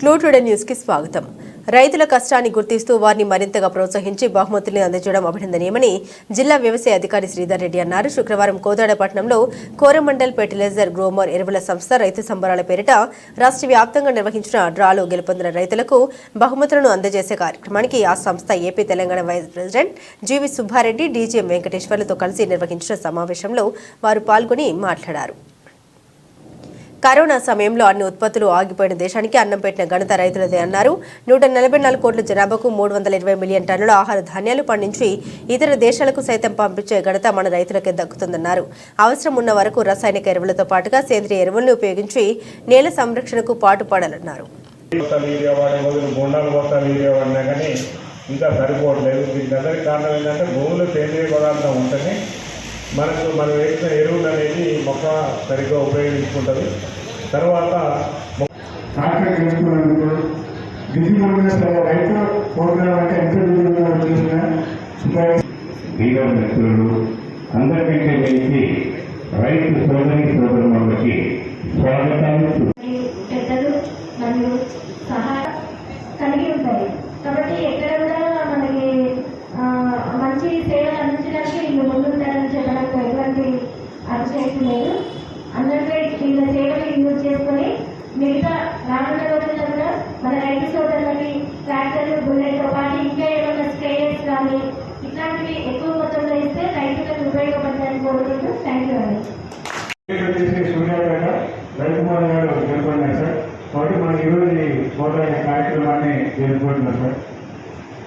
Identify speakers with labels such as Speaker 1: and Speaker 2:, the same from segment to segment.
Speaker 1: Clue today news కి స్వాగతం. రైతుల కష్టాన్ని గుర్తిస్తూ వారిని మరింతగా ప్రోత్సహించి బహుమతుల్ని అందజేయడం అభినందనీయమని జిల్లా వ్యవసాయ అధికారి శ్రీధర్ రెడ్డి అన్నారు. శుక్రవారం కోదాడపట్నంలో కోరమండల్ ఫెర్టిలైజర్ గ్రోమర్ ఎరువుల సంస్థ రైతు సంబరాల పేరిట రాష్ట్ర వ్యాప్తంగా నిర్వహించిన డ్రాలో గెలుపొందిన రైతులకు బహుమతులను అందజేసే కార్యక్రమానికి ఆ సంస్థ ఏపీ తెలంగాణ వైస్ ప్రెసిడెంట్ జీవి సుబ్బారెడ్డి, డీజీఎం వెంకటేశ్వర్లతో కలిసి నిర్వహించిన సమావేశంలో వారు పాల్గొని మాట్లాడారు. కరోనా సమయంలో అన్ని ఉత్పత్తులు ఆగిపోయిన దేశానికి అన్నం పెట్టిన ఘనత రైతులదే అన్నారు. 144 కోట్ల జనాభాకు 320 మిలియన్ టన్నుల ఆహార ధాన్యాలు పండించి ఇతర దేశాలకు సైతం పంపించే ఘనత మన రైతులకే దక్కుతుందన్నారు. అవసరం ఉన్న వరకు రసాయనిక ఎరువులతో పాటుగా సేంద్రియ ఎరువులను ఉపయోగించి నేల సంరక్షణకు పాటుపడాలన్నారు.
Speaker 2: ఇంకా సరిపోవట్లేదు. దీనికి అందరికీ కారణం ఏంటంటే భూమిలో సేంద్రియ పదార్థం ఉంటుంది. మనం వేసిన ఎరువులు అనేది మొక్క సరిగ్గా ఉపయోగించుకుంటుంది. తర్వాత
Speaker 3: మిత్రులు అందరికంటే చేసి రైతు సోదరి సోదరులకి స్వాగతాలు
Speaker 4: పెద్దలు మరియు సహాయం కలిగి ఉంటాయి. కాబట్టి ఎక్కడ కూడా మనకి మంచి సేవలు అందించడానికి వీళ్ళు ముందుంటారని చెప్పడానికి ఎటువంటి అతిశయక్తి లేదు. అందరికీ వీళ్ళ సేవలు యూజ్ చేసుకొని మిగతా రానున్న రోజుల్లో కూడా మన రైతు సోదరులకి ట్రాక్టర్లు, బుల్లెట్తో పాటు ఇంకా ఏమైనా స్ప్రేయర్స్ కానీ ఇట్లాంటివి ఎక్కువ మొత్తంలో ఇస్తే రైతులకు ఉపయోగపడతాయని కోరుకుంటూ థ్యాంక్ యూ అండి.
Speaker 5: కాబట్టి మన ఈరోజు పోరాడే కార్యక్రమాన్ని జరుపుకుంటున్నాం సార్.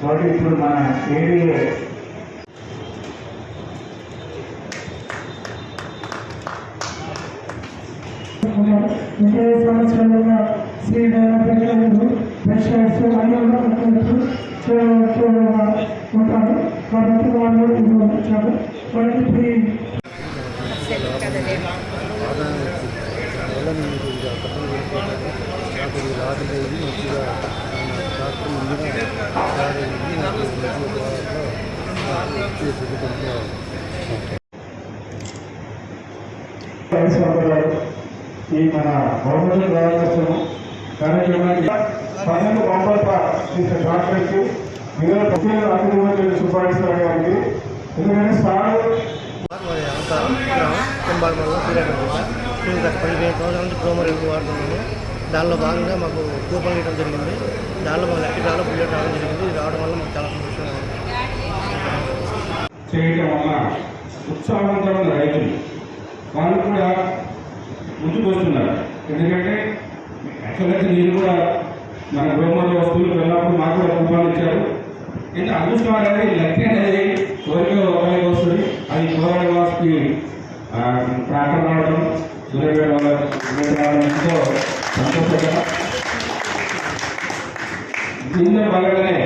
Speaker 5: కాబట్టి ఇప్పుడు మన ఏరియా విజయ సంవత్సరంలో శ్రీరామలు వెబ్సైట్స్ అన్నీ ఉంటారు. కాబట్టి వాళ్ళు ఇది వచ్చారు. వాళ్ళకి ఈ మన బహుమతులు రావాల్సిన కార్యక్రమానికి 12 బహుమతులు తీసిన డాక్టర్కి మీరు అభివృద్ధి సుబ్బారెడ్డి గారికి ఎందుకంటే సార్
Speaker 6: 15 సంవత్సరాల నుంచి గ్రోమర్ ఎరువు వాడుతున్నాము. దానిలో భాగంగా మాకు కూపన్లు ఇవ్వడం జరిగింది. దానిలో మాకు లక్కీ డ్రాలో బుల్లెట్ రావడం జరిగింది. ఇది రావడం వల్ల మాకు చాలా సంతోషంగా ఉంది.
Speaker 5: చేయడం వల్ల ఉత్సాహంగా ఉన్న రైతులు వాళ్ళు కూడా ముందుకు వస్తున్నారు. ఎందుకంటే యాక్చువల్గా నేను కూడా మన గ్రోమర్లో వస్తువులు వెళ్ళినప్పుడు మాకు కూడా కూపన్లు ఇచ్చారు. ఇంకా అదృష్టం అనేది లక్కీ అనేది కోరిక ఒకరికి వస్తుంది. అది కోరడి వాసుకి ట్రాక్టర్ రావడం, సూర్యపేట రావడం ఎంతో సంతోషంగా. దీనిలో భాగంగానే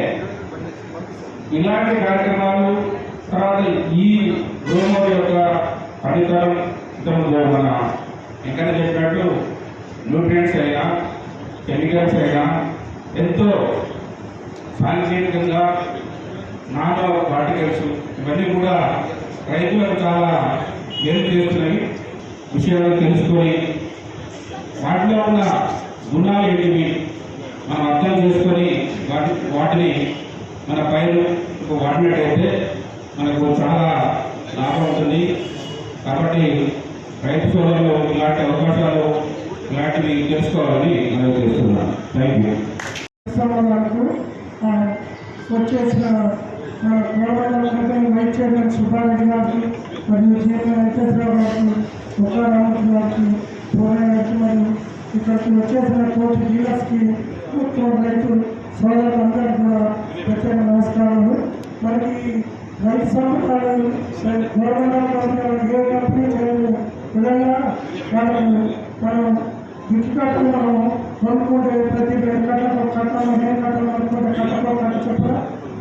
Speaker 5: ఇలాంటి కార్యక్రమాలు తర్వాత ఈ గ్రోమర్ యొక్క అధికారం ఇంతకుముందు మన ఎక్కడ చెప్పినట్టు న్యూట్రియంట్స్ అయినా కెమికల్స్ అయినా ఎంతో సాంకేతికంగా నానో పార్టికల్స్ ఇవన్నీ కూడా రైతులకు చాలా మేలు చేస్తున్నాయి. విషయాలు తెలుసుకొని వాటిలో ఉన్న గుణాలు ఏంటివి మనం అర్థం చేసుకొని వాటిని మన పైరు వాడినట్టయితే మనకు చాలా లాభం ఉంటుంది. కాబట్టి రైతు సోదరులు ఇలాంటి అవకాశాలు ఇలాంటివి తెలుసుకోవాలని మనం చేస్తున్నాం. Thank you.
Speaker 7: వచ్చేసిన వైస్ చైర్మన్ సుబ్బారెడ్డి గారికి మరియు చైర్మన్ వెంకటేశ్వరరావు గారికి, ముఖారామూర్తి గారికి, పూర్ణ గారికి మరియు ఇక్కడికి వచ్చేసిన కోటి డీలర్స్కి, మొత్తం రైతు సోదరులందరికీ కూడా ప్రత్యేక నమస్కారాలు. మనకి రైతు సంబంధాలు గవర్నమెంట్ ఏ కంపెనీ చేయని విధంగా మనం గిట్టుకట్టు మనం కొనుక్కుంటే ప్రతి 2 కట్టలో కట్టాలి, 2 కట్టలు అనుకుంటే కట్టలో కట్ట చెప్పిన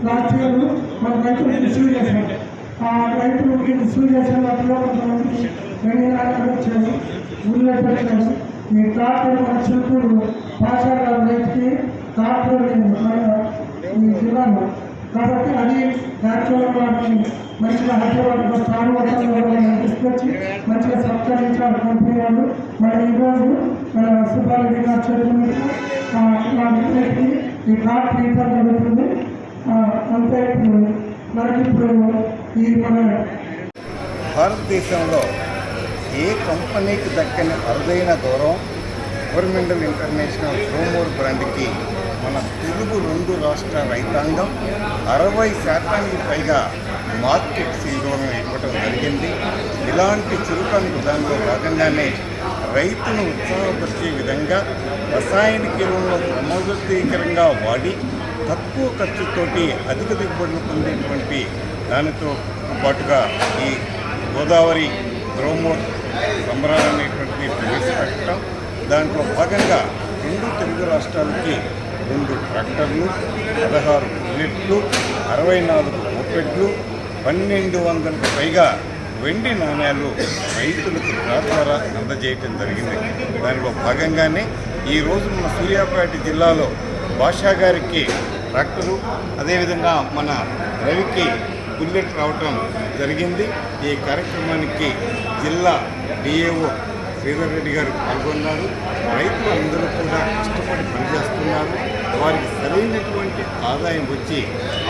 Speaker 7: లాస్ట్ ఇయర్ మన రైతులు రిసీవ్ చేశాం. ఆ రైతులు రిసీవ్ చేసిన వాటిలో కొంతమంది వెంగళాలు వచ్చారు, ఊళ్ళో పెట్టారు. ఈ ట్రాక్టర్ మన చిలుకూరు పాషా గారి రైతుకి ట్రాక్టర్ మన ఈ జిల్లాలో కాబట్టి అది యాక్చువల్గా వాటిని మంచిగా హైదరాబాద్లో ప్రాణవతంలో తీసుకొచ్చి మంచిగా సత్కరించాలి కంపెనీ వాళ్ళు. మరి ఈరోజు మన సుబ్బారెడ్డి గారు చెప్పినట్టు ఈ కార్డ్ ట్రీట్మెంట్ జరుగుతుంది. అంతే ఇప్పుడు ఈ మన
Speaker 8: భారతదేశంలో ఏ కంపెనీకి దక్కని అరుదైన గౌరవం కోరమండల్ ఇంటర్నేషనల్ గ్రోమోర్ బ్రాండ్కి మన తెలుగు 2 రాష్ట్ర రైతాంగం 60% పైగా మార్కెట్ సీల్లోనే ఇవ్వడం జరిగింది. ఇలాంటి చురుకైన దానిలో భాగంగానే రైతును ఉత్సాహపరిచే విధంగా రసాయనిక ఎరువులను క్రమబద్ధీకరంగా వాడి తక్కువ ఖర్చుతోటి అధిక దిగుబడులు పొందేటువంటి దానితో పాటుగా ఈ గోదావరి గ్రోమోర్ సంబరాలు అనేటువంటిది ప్రవేశపెట్టడం, దాంట్లో భాగంగా 2 తెలుగు రాష్ట్రాలకి 2 ట్రాక్టర్లు, 16 బుల్లెట్లు, 64 మోపెడ్లు, 1200కు పైగా వెండి నాణ్యాలు రైతులకు ద్వారా అందజేయటం జరిగింది. దానిలో భాగంగానే ఈరోజు మన సూర్యాపేట జిల్లాలో భాషా గారికి ట్రాక్టరు, అదేవిధంగా మన రవికి బుల్లెట్ రావటం జరిగింది. ఈ కార్యక్రమానికి జిల్లా డిఏఓ శ్రీధర్ రెడ్డి గారు పాల్గొన్నారు. రైతులు అందరూ కూడా కష్టపడి పనిచేస్తున్నారు. వారికి సరైనటువంటి ఆదాయం వచ్చి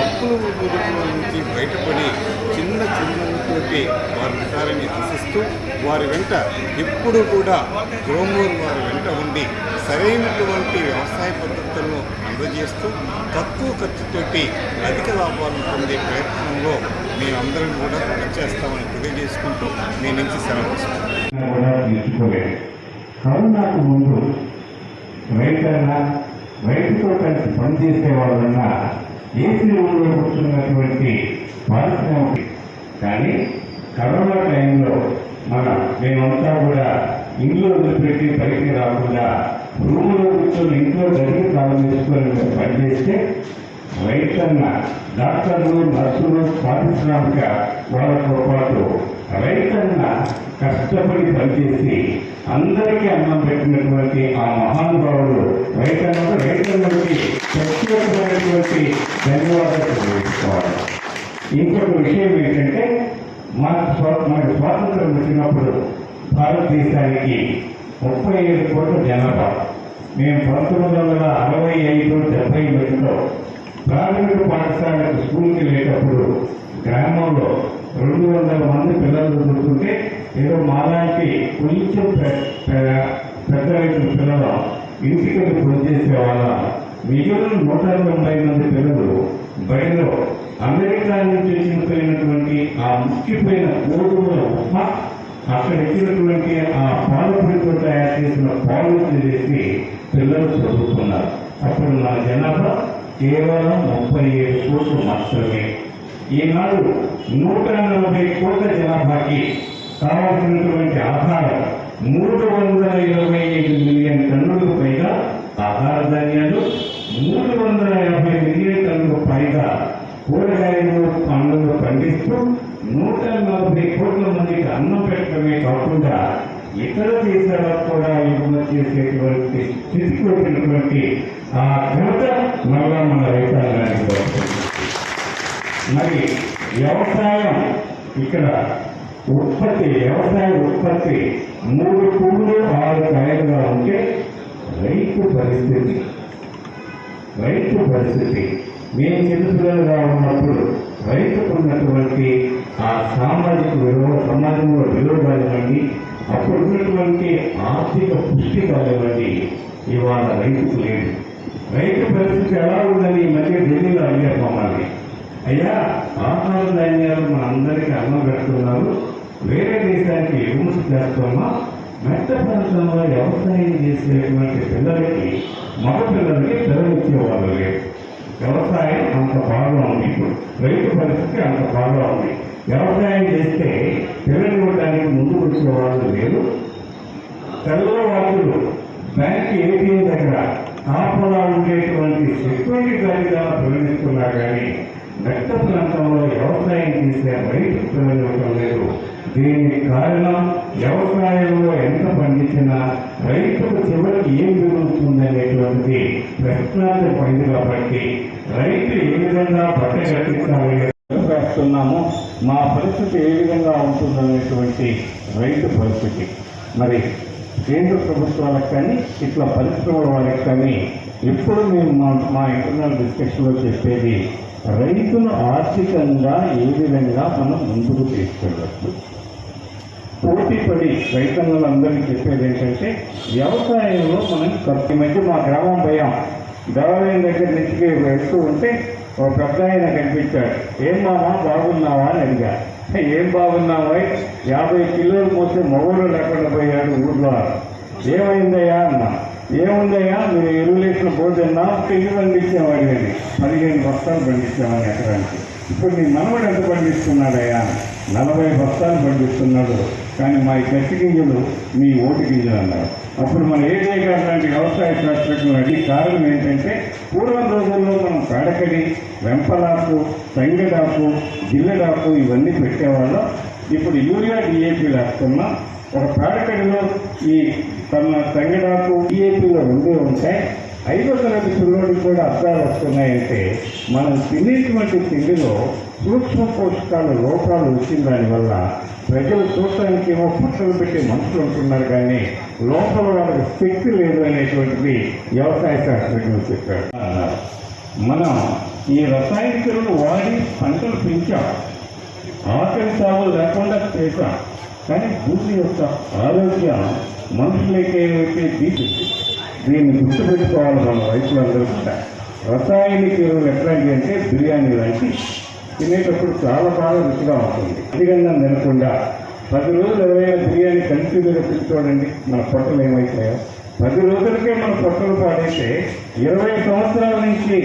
Speaker 8: అప్పుల ఊబిలో నుంచి బయటపడి చిన్న చిరునవ్వుతోటి వారు ఉంటారని ఆశిస్తూ వారి వెంట ఎప్పుడూ కూడా గ్రోమోర్ వారి వెంట ఉండి సరైనటువంటి వ్యవసాయ పద్ధతులను అందజేస్తూ తక్కువ ఖర్చుతోటి అధిక లాభాలను పొందే ప్రయత్నంలో మేమందరం కూడా పనిచేస్తామని తెలియజేసుకుంటూ మీ నుంచి సెలవు
Speaker 3: తీసుకోలేదు. కరోనాకు ముందు రైతుతో కలిసి పనిచేసే వాళ్ళన్నా ఏసీ రూమ్లో కూర్చున్నటువంటి పారిశ్రామిక. కానీ కరోనా టైంలో మేమంతా కూడా ఇంట్లో వదిలిపెట్టి బయటికి రాకుండా రూములో కూర్చొని ఇంట్లో గడికి ప్రారంభించుకొని పనిచేస్తే రైతన్న డాక్టర్లు, నర్సులు, పారిశ్రామిక వాళ్ళతో పాటు రైతన్న కష్టపడి పనిచేసి అందరికీ అన్నం పెట్టినటువంటి ఆ మహానుభావుడు రైతన్నకి ప్రత్యేకమైనటువంటి ధన్యవాదాలు తెలుసుకోవాలి. ఇంకొక విషయం ఏంటంటే మనకు స్వాతంత్రం వచ్చినప్పుడు భారతదేశానికి 37 కోట్ల జనాభా. మేము 1965-70 మధ్యలో ప్రాథమిక పాఠశాలకు స్కూల్కి వెళ్ళేటప్పుడు గ్రామంలో 200 మంది పిల్లలు చదువుతుంటే ఏదో మాలాంటి కొంచెం పెద్ద రైతుల పిల్లలు ఇంటికి పనిచేసే వాళ్ళ మిగిలిన 190 మంది పిల్లలు బయటలో అమెరికా నుంచి చనిపోయినటువంటి ఆ ముక్కిపోయిన గోధుమల ఉప్మా, అక్కడ ఇచ్చినటువంటి ఆ పాలపొడితో తయారు చేసిన పాలు చేసి పిల్లలు చదువుతున్నారు. అప్పుడు మన జనాభా కేవలం 37 కోట్లు మాత్రమే. ఈనాడు 140 కోట్ల జనాభాకి కావాల్సినటువంటి ఆహారం 325 మిలియన్ టన్నులకు పైగా ఆహార ధాన్యాలు, 350 మిలియన్ టన్నులకు పైగా కూరగాయలు, పండ్లను పండిస్తూ 140 కోట్ల మందికి అన్నం పెట్టడమే కాకుండా ఇతర దేశాలకు కూడా ఎగుమతి చేసేటువంటి స్థితికి వచ్చినటువంటి ఆ ఘనత మళ్ళా మన రైతాంగానికి వస్తుంది. మరి వ్యవసాయం ఇక్కడ వ్యవసాయ ఉత్పత్తి 3 పువ్వులు 6 కాయలుగా ఉంటే రైతు పరిస్థితి మేము చిన్నపిల్లలుగా ఉన్నప్పుడు రైతుకు ఉన్నటువంటి ఆ సామాజిక విలువ, సమాజంలో విలువ కానివ్వండి, అప్పుడు ఉన్నటువంటి ఆర్థిక పుష్టి కానివ్వండి, ఇవాళ రైతుకు లేదు. రైతు పరిస్థితి ఎలా ఉందని ఈ మధ్య ఢిల్లీలో అడిగారు మమ్మల్ని. అయ్యా, ఆహార ధాన్యాలు మనందరికీ అన్నం పెడుతున్నారు, వేరే దేశానికి ఎగుమతి చేస్తున్నా, మెట్ట ప్రాంతంలో వ్యవసాయం చేసేటువంటి పిల్లలకి, మగ పిల్లలకి పిల్లలిచ్చేవాళ్ళు లేదు. వ్యవసాయం అంత బాగా ఉంది. ఇప్పుడు రైతు పరిస్థితి అంత బాగా ఉంది. వ్యవసాయం చేస్తే పిల్లలు ఇవ్వడానికి ముందుకు వచ్చేవాళ్ళు లేదు. తెల్లవాళ్ళు బ్యాంక్ ఏటీఎం దగ్గర కాపలా ఉండేటువంటి సెక్యూరిటీ గార్డుగా ప్రవేశిస్తున్నా కానీ మెట్ట ప్రాంతంలో వ్యవసాయం చేసే రైతు పిల్లలు ఇవ్వడం లేదు. దీనికి కారణం వ్యవసాయంలో ఎంత పండించినా రైతుకు చివరికి ఏం జరుగుతుందనేటువంటి ప్రశ్నార్థమైంది కాబట్టి రైతు ఏ విధంగా పట్టగట్టించాలి వేస్తున్నామో మా పరిస్థితి ఏ విధంగా ఉంటుందనేటువంటి రైతు పరిస్థితి. మరి కేంద్ర ప్రభుత్వాలకు కానీ ఇట్లా పరిశ్రమల వారికి కానీ ఎప్పుడు మేము మా ఇంటర్నల్ డిస్కషన్లో చెప్పేది రైతును ఆర్థికంగా ఏ విధంగా మనం ముందుకు తీసుకెళ్ళచ్చు. పోటీపడి రైతన్నలందరికీ చెప్పేది ఏంటంటే వ్యవసాయంలో మనం ఈ మధ్య మా గ్రామం పోయాం, దేవాలయం దగ్గర నుంచి వెళ్తూ ఉంటే ఒక పెద్ద ఆయన కనిపించాడు. ఏం మామా బాగున్నావా అని అడిగా. ఏం బాగున్నావా, 50 కిలోలు మోసే మొగలు లేకుండా పోయాడు ఊర్లో. ఏమైందయ్యా అన్నా. ఏముందయ్యా మీరు ఎరువులేసిన భోజనం ఎన్ని పండించామని అని 15 బస్తాలు పండించామని ఎకరానికి. ఇప్పుడు నీ మనవడు ఎంత పండిస్తున్నాడయ్యా? 40 బస్తాలు పండిస్తున్నాడు. కానీ మా గట్టి గింజలు మీ ఓటు గింజలు అన్నారు. అప్పుడు మన ఏజే గారు లాంటి వ్యవసాయ శాస్త్రజ్ఞులు అడిగి కారణం ఏంటంటే పూర్వం రోజుల్లో మనం పేడకడి, వెంపలాకు, సంగడాకు, జిల్లెడాకు ఇవన్నీ పెట్టేవాళ్ళం. ఇప్పుడు యూరియా డిఏపీ వేస్తున్నాం. ఒక పేడకడిలో ఈ సంగడాకు డిఏపీలో 2 ఉంటాయి. 5వ తరగతి పిల్లోడికి కూడా అర్థాలు వస్తున్నాయంటే మనం తినేటువంటి తిండిలో సూక్ష్మ పోషకాల లోపాలు వచ్చిన దానివల్ల ప్రజలు చూడటానికి ఏమో పట్టలు పెట్టే మనుషులు ఉంటున్నారు, కానీ లోపల వాళ్ళకి శక్తి లేదు అనేటువంటిది వ్యవసాయ శాస్త్రజ్ఞులు చెప్పారు. మనం ఈ రసాయనికులను వాడి పంటలు పెంచాం, ఆకలి సాగు లేకుండా చేశాం. కానీ భూమి యొక్క ఆరోగ్యం మనుషులకే దీన్ని గుర్తుపెట్టుకోవాలి మన రైతులందరూ కూడా. రసాయనిక ఎరువులు ఎట్లాంటివి అంటే బిర్యానీ లాంటి తినేటప్పుడు చాలా బాగా రుచిగా ఉంటుంది. అధికంగా తినకుండా 10 రోజులు ఎవరైనా బిర్యానీ కంటిన్యూగా తిని చూడండి మన పొట్టలు ఏమవుతాయో. 10 రోజులకే మన పొట్టలు పాడైతే 20 సంవత్సరాల నుంచి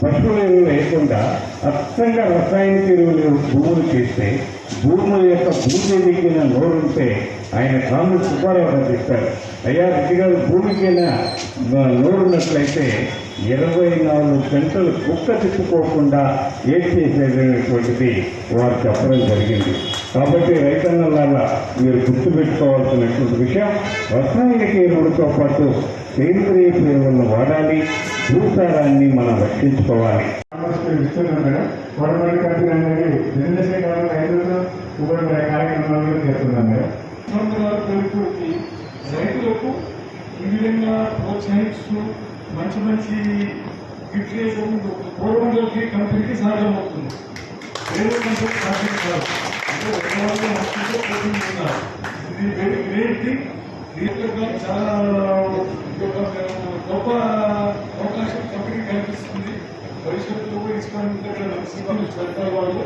Speaker 3: పశువుల ఎరువులు వేయకుండా అచ్చంగా రసాయనిక ఎరువులు భూములు చేస్తే భూముల యొక్క భూమి దిగిన నోరుంటే ఆయన కాంగ్రెస్ సుబ్బారావు గారు చెప్పారు, అయ్యా రెడ్డి గారు భూమికైనా నోరున్నట్లయితే 24 గంటలు కుక్క తిప్పుకోకుండా ఏం చేసేటటువంటిది వారు చెప్పడం జరిగింది. కాబట్టి రైతన్నలాగా మీరు గుర్తుపెట్టుకోవాల్సినటువంటి విషయం రసాయనిక ఎరువులతో పాటు సేంద్రియ ఎరువులను వాడాలి, భూసారాన్ని మనం రక్షించుకోవాలి.
Speaker 2: ఇస్తున్నాం మేడం. గవర్నమెంట్ కంపెనీ అనేది బిజినెస్ కావాలి, రైతులతో ఉపయోగపడే కార్యక్రమాలు చేస్తున్నాం మేడం.
Speaker 7: రైతులకు ఈ విధంగా ప్రోత్సహిస్తూ మంచి మంచి గిఫ్ట్ కోరమండలకి కంపెనీకి సాధ్యమవుతుంది. వేరే కంపెనీ సాధ్యం కాదు. అంటే ఇది వెరీ గ్రేట్ థింగ్. దీంట్లో చాలా గొప్ప అవకాశం కంపెనీ కనిపిస్తుంది. భవిష్యత్తులో కూడా ఇస్లామిక్ సర్కార్ వాళ్ళు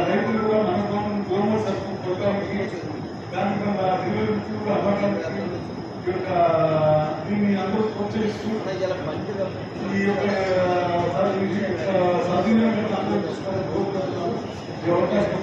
Speaker 7: రైతులు కూడా మన గవర్నమెంట్ సర్కార్ ప్రోగ్రామ్కి దానికి కూడా అవ్వడానికి దీన్ని అందరూ ప్రోత్సహిస్తూ ఈ యొక్క సాధీనంగా అందరూ అవకాశం